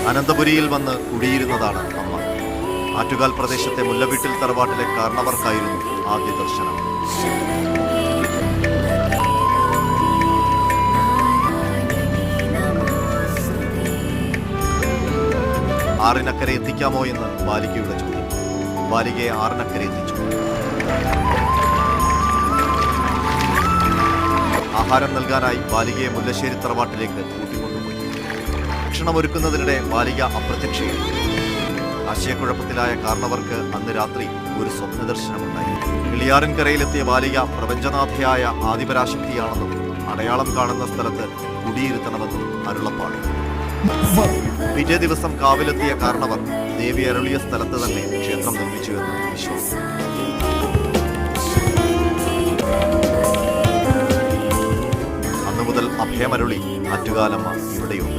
അനന്തപുരിയിൽ വന്ന് കുടിയിരുന്നതാണ് അമ്മ. ആറ്റുകാൽ പ്രദേശത്തെ മുല്ലവീട്ടിൽ തറവാട്ടിലെ കാരണവർക്കായിരുന്നു ആദ്യ ദർശനം. ആറിനക്കരെ എത്തിക്കാമോ എന്ന് ബാലികയുടെ ചോദ്യം. ബാലികയെ ആറിനക്കരെ എത്തിച്ചു. ആഹാരം നൽകാനായി ബാലികയെ മുല്ലശ്ശേരി തറവാട്ടിലേക്ക് കൂട്ടിക്കൊണ്ടുപോയി. ഭക്ഷണമൊരുക്കുന്നതിനിടെ ബാലിക അപ്രത്യക്ഷയായി. ആശയക്കുഴപ്പത്തിലായ കാരണവർക്ക് അന്ന് രാത്രി ഒരു സ്വപ്നദർശനമുണ്ടായി. കിളിയാറിൻകരയിലെത്തിയ ബാലിക പ്രപഞ്ചനാഥയായ ആദിപരാശക്തിയാണെന്നും അടയാളം കാണുന്ന സ്ഥലത്ത് കുടിയിരുത്തണമെന്നും അരുളപ്പാട്. പിറ്റേ ദിവസം കാവിലെത്തിയ കാരണവർ ദേവി അരുളിയ സ്ഥലത്ത് തന്നെ ക്ഷേത്രം നിർമ്മിച്ചുവെന്ന് വിശ്വാസം. അന്നു മുതൽ അഭയമരുളി ആറ്റുകാലമ്മ ഇവിടെയുണ്ട്.